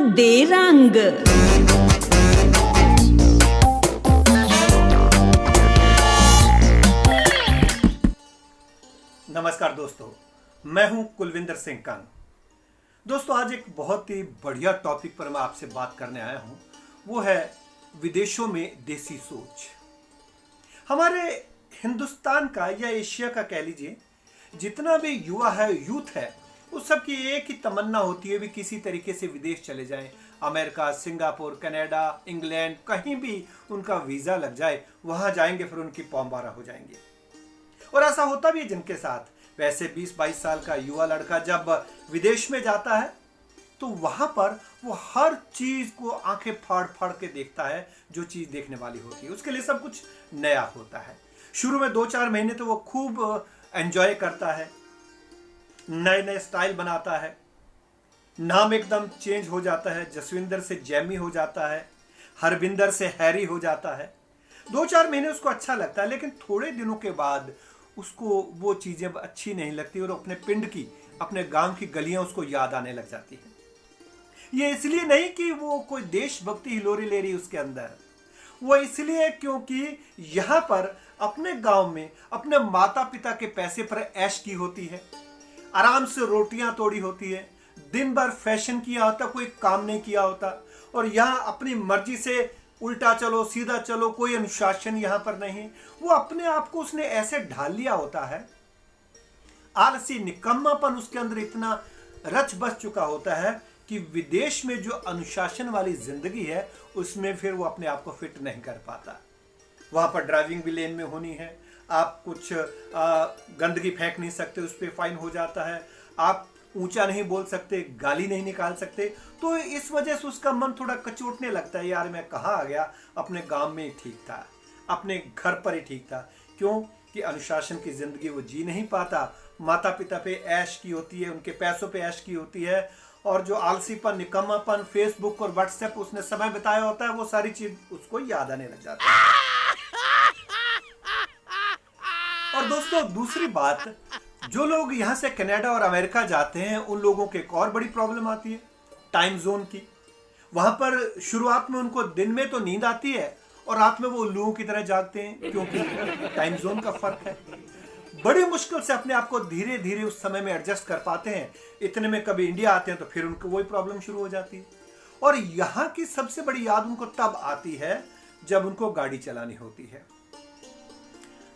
दे रंग। नमस्कार दोस्तों, मैं हूं कुलविंदर सिंह कंग। दोस्तों, आज एक बहुत ही बढ़िया टॉपिक पर मैं आपसे बात करने आया हूं। वो है विदेशों में देसी सोच। हमारे हिंदुस्तान का या एशिया का कह लीजिए, जितना भी युवा है, यूथ है, उस सब की एक ही तमन्ना होती है भी किसी तरीके से विदेश चले जाएं। अमेरिका, सिंगापुर, कनाडा, इंग्लैंड, कहीं भी उनका वीजा लग जाए, वहां जाएंगे, फिर उनकी पौंबारा हो जाएंगे। और ऐसा होता भी है जिनके साथ। वैसे 20-22 साल का युवा लड़का जब विदेश में जाता है तो वहां पर वो हर चीज को आंखें फाड़ फाड़ के देखता है, जो चीज देखने वाली होती है। उसके लिए सब कुछ नया होता है। शुरू में 2-4 महीने तो वो खूब एंजॉय करता है, नए नए स्टाइल बनाता है, नाम एकदम चेंज हो जाता है, जसविंदर से जैमी हो जाता है, हरविंदर से हैरी हो जाता है। 2-4 महीने उसको अच्छा लगता है, लेकिन थोड़े दिनों के बाद उसको वो चीजें अच्छी नहीं लगती और अपने पिंड की, अपने गांव की गलियां उसको याद आने लग जाती है। ये इसलिए नहीं कि वो कोई देशभक्ति हिलोरी ले रही उसके अंदर, वो इसलिए क्योंकि यहां पर अपने गांव में अपने माता पिता के पैसे पर ऐश की होती है, आराम से रोटियां तोड़ी होती है, दिन भर फैशन किया होता, कोई काम नहीं किया होता। और यहां अपनी मर्जी से उल्टा चलो सीधा चलो, कोई अनुशासन यहां पर नहीं। वो अपने आप को उसने ऐसे ढाल लिया होता है, आलसी निकम्मापन उसके अंदर इतना रच बस चुका होता है कि विदेश में जो अनुशासन वाली जिंदगी है उसमें फिर वो अपने आप को फिट नहीं कर पाता। वहां पर ड्राइविंग भी लेन में होनी है, आप कुछ गंदगी फेंक नहीं सकते, उस पर फाइन हो जाता है, आप ऊंचा नहीं बोल सकते, गाली नहीं निकाल सकते। तो इस वजह से उसका मन थोड़ा कचोटने लगता है, यार मैं कहाँ आ गया, अपने गांव में ही ठीक था, अपने घर पर ही ठीक था। क्यों कि अनुशासन की जिंदगी वो जी नहीं पाता, माता पिता पे ऐश की होती है, उनके पैसों पे ऐश की होती है, और जो आलसीपन, निकम्मापन, फेसबुक और व्हाट्सएप उसने समय बिताया होता है, वो सारी चीज उसको याद आने लग जाती है। और दोस्तों, दूसरी बात, जो लोग यहां से कनाडा और अमेरिका जाते हैं उन लोगों के एक और बड़ी प्रॉब्लम आती है टाइम जोन की। वहां पर शुरुआत में उनको दिन में तो नींद आती है और रात में वो उल्लुओं की तरह जागते हैं, क्योंकि टाइम जोन का फर्क है। बड़ी मुश्किल से अपने आप को धीरे धीरे उस समय में एडजस्ट कर पाते हैं। इतने में कभी इंडिया आते हैं तो फिर उनको वही प्रॉब्लम शुरू हो जाती है। और यहाँ की सबसे बड़ी याद उनको तब आती है जब उनको गाड़ी चलानी होती है।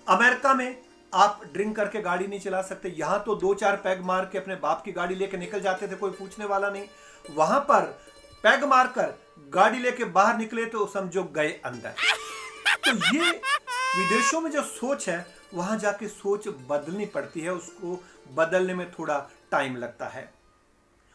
अमेरिका में आप ड्रिंक करके गाड़ी नहीं चला सकते, यहां तो 2-4 पैग मार के अपने बाप की गाड़ी लेके निकल जाते थे, कोई पूछने वाला नहीं। वहां पर पैग मारकर गाड़ी लेके बाहर निकले तो समझो गए अंदर। तो ये विदेशों में जो सोच है, वहां जाके सोच बदलनी पड़ती है, उसको बदलने में थोड़ा टाइम लगता है।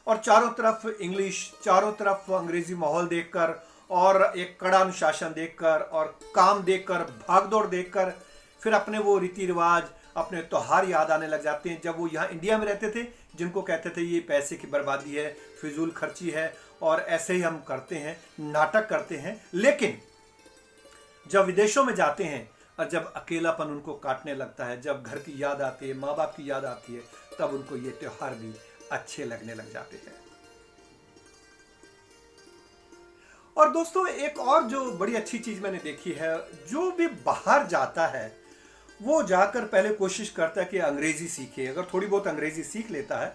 और चारों तरफ इंग्लिश, चारों तरफ अंग्रेजी माहौल देखकर और एक कड़ा अनुशासन देखकर और काम देखकर, भागदौड़ देखकर, फिर अपने वो रीति रिवाज, अपने त्योहार याद आने लग जाते हैं। जब वो यहाँ इंडिया में रहते थे, जिनको कहते थे ये पैसे की बर्बादी है, फिजूल खर्ची है और ऐसे ही हम करते हैं, नाटक करते हैं। लेकिन जब विदेशों में जाते हैं और जब अकेलापन उनको काटने लगता है, जब घर की याद आती है, माँ बाप की याद आती है, तब उनको ये त्योहार भी अच्छे लगने लग जाते हैं। और दोस्तों, एक और जो बड़ी अच्छी चीज मैंने देखी है, जो भी बाहर जाता है वो जाकर पहले कोशिश करता है कि अंग्रेजी सीखे। अगर थोड़ी बहुत अंग्रेजी सीख लेता है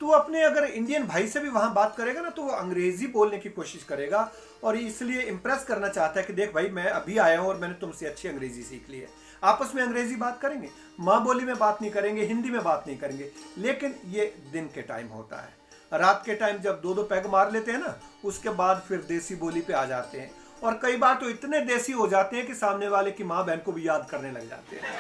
तो वो अपने अगर इंडियन भाई से भी वहां बात करेगा ना, तो वो अंग्रेजी बोलने की कोशिश करेगा। और इसलिए इंप्रेस करना चाहता है कि देख भाई, मैं अभी आया हूं और मैंने तुमसे अच्छी अंग्रेजी सीख ली है। आपस में अंग्रेजी बात करेंगे, माँ बोली में बात नहीं करेंगे, हिंदी में बात नहीं करेंगे। लेकिन ये दिन के टाइम होता है। रात के टाइम जब 2-2 पैग मार लेते हैं ना, उसके बाद फिर देसी बोली पे आ जाते हैं। और कई बार तो इतने देसी हो जाते हैं कि सामने वाले की माँ बहन को भी याद करने लग जाते हैं।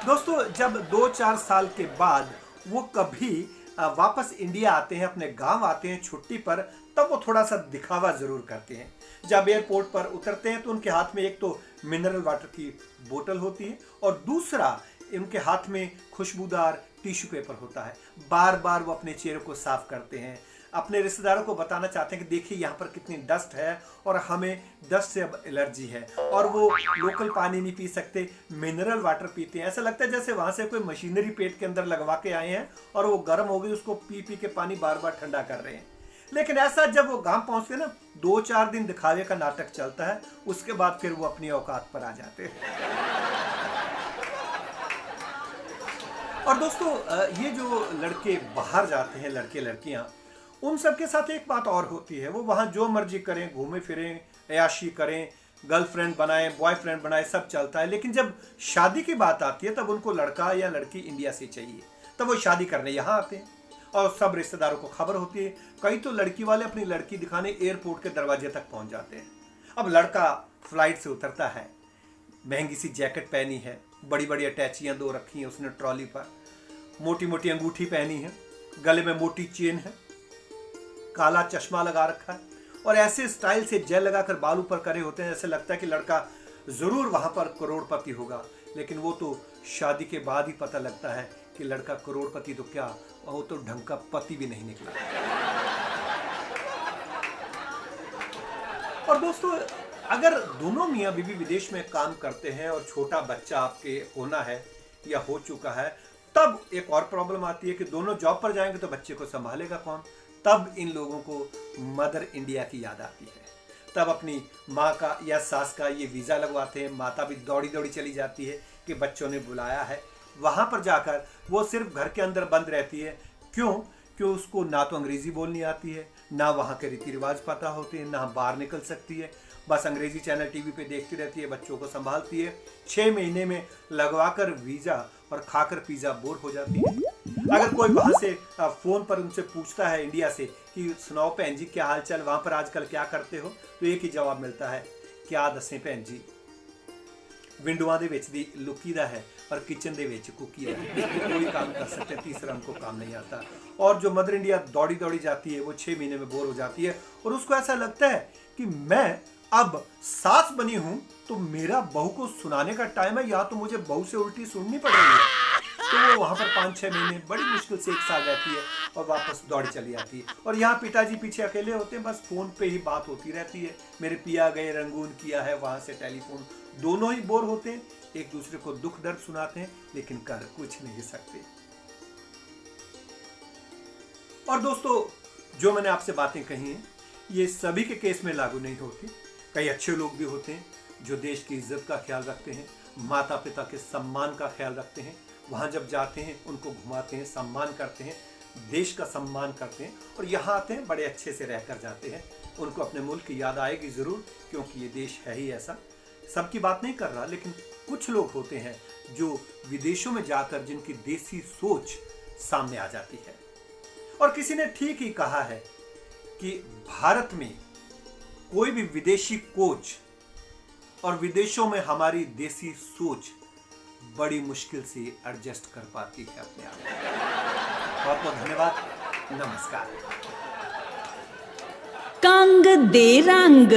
दोस्तों, जब 2-4 साल के बाद वो कभी वापस इंडिया आते हैं, अपने गांव आते हैं छुट्टी पर, तब वो थोड़ा सा दिखावा जरूर करते हैं। जब एयरपोर्ट पर उतरते हैं तो उनके हाथ में एक तो मिनरल वाटर की बोतल होती है और दूसरा उनके हाथ में खुशबूदार टिश्यू पेपर होता है। बार बार वो अपने चेहरे को साफ करते हैं, अपने रिश्तेदारों को बताना चाहते हैं कि देखिए यहाँ पर कितनी डस्ट है और हमें डस्ट से अब एलर्जी है, और वो लोकल पानी नहीं पी सकते, मिनरल वाटर पीते हैं। ऐसा लगता है जैसे वहां से कोई मशीनरी पेट के अंदर लगवा के आए हैं और वो गर्म हो गई, उसको पी पी के पानी बार बार ठंडा कर रहे हैं। लेकिन ऐसा जब वो गांव पहुंचते ना, 2-4 दिन दिखावे का नाटक चलता है, उसके बाद फिर वो अपनी औकात पर आ जाते हैं। और दोस्तों, ये जो लड़के बाहर जाते हैं, लड़के लड़कियां, उन सब के साथ एक बात और होती है, वो वहां जो मर्जी करें, घूमे फिरें, अयाशी करें, गर्लफ्रेंड बनाएं, बॉयफ्रेंड बनाएं, सब चलता है। लेकिन जब शादी की बात आती है तब उनको लड़का या लड़की इंडिया से चाहिए, तब वो शादी करने यहाँ आते हैं और सब रिश्तेदारों को खबर होती है। कई तो लड़की वाले अपनी लड़की दिखाने एयरपोर्ट के दरवाजे तक पहुंच जाते हैं। अब लड़का फ्लाइट से उतरता है, महंगी सी जैकेट पहनी है, बड़ी बड़ी अटैचियां 2 रखी हैं उसने ट्रॉली पर, मोटी मोटी अंगूठी पहनी है, गले में मोटी चेन है, काला चश्मा लगा रखा है और ऐसे स्टाइल से जेल लगाकर बाल ऊपर करे होते हैं, ऐसे लगता है कि लड़का जरूर वहां पर करोड़पति होगा। लेकिन वो तो शादी के बाद ही पता लगता है कि लड़का करोड़पति तो क्या, वो तो ढंग का पति भी नहीं निकला। और दोस्तों, अगर दोनों मियाँ बीवी विदेश में काम करते हैं और छोटा बच्चा आपके होना है या हो चुका है, तब एक और प्रॉब्लम आती है कि दोनों जॉब पर जाएंगे तो बच्चे को संभालेगा कौन। तब इन लोगों को मदर इंडिया की याद आती है। तब अपनी माँ का या सास का ये वीज़ा लगवाते हैं। माता भी दौड़ी दौड़ी चली जाती है कि बच्चों ने बुलाया है। वहाँ पर जाकर वो सिर्फ घर के अंदर बंद रहती है। क्यों उसको ना तो अंग्रेज़ी बोलनी आती है, ना वहाँ के रीति रिवाज पता होते हैं, ना बाहर निकल सकती है। बस अंग्रेजी चैनल टीवी पे देखती रहती है, बच्चों को संभालती है। 6 महीने में लगवाकर वीज़ा और खाकर पिज़्ज़ा बोर हो जाती है। अगर कोई वहाँ से फ़ोन पर उनसे पूछता है इंडिया से कि सुनाओ भैन जी क्या हाल चाल, वहाँ पर आजकल क्या करते हो, तो एक ही जवाब मिलता है, क्या दसें भैन जी, विंडोआं दे विच दी लुकीदा है और किचन दे विच कुकीदा है। कोई काम कर सकते हैं, तीसरा हमको काम नहीं आता। और जो मदर इंडिया दौड़ी दौड़ी जाती है, वो 6 महीने में बोर हो जाती है और उसको ऐसा लगता है कि मैं अब सास बनी हूं तो मेरा बहू को सुनाने का टाइम है, या तो मुझे बहू से उल्टी सुननी पड़ रही है। तो वो वहां पर 5-6 महीने बड़ी मुश्किल से 1 साल रहती है और वापस दौड़ी चली आती है। और यहाँ पिताजी पीछे अकेले होते हैं, बस फोन पे ही बात होती रहती है, मेरे पिया गए, रंगून किया है, वहां से टेलीफोन। दोनों ही बोर होते हैं, एक दूसरे को दुख दर्द सुनाते हैं, लेकिन कर कुछ नहीं सकते। और दोस्तों, जो मैंने आपसे बातें कही हैं, ये सभी के केस में लागू नहीं होती। कई अच्छे लोग भी होते हैं जो देश की इज्जत का ख्याल रखते हैं, माता पिता के सम्मान का ख्याल रखते हैं। वहाँ जब जाते हैं उनको घुमाते हैं, सम्मान करते हैं, देश का सम्मान करते हैं, और यहाँ आते हैं बड़े अच्छे से रहकर जाते हैं। उनको अपने मुल्क की याद आएगी ज़रूर, क्योंकि ये देश है ही ऐसा। सबकी बात नहीं कर रहा, लेकिन कुछ लोग होते हैं जो विदेशों में जाकर जिनकी देसी सोच सामने आ जाती है। और किसी ने ठीक ही कहा है कि भारत में कोई भी विदेशी कोच और विदेशों में हमारी देसी सोच बड़ी मुश्किल से एडजस्ट कर पाती है अपने आप में। बहुत बहुत धन्यवाद, नमस्कार। कंग दे रंग।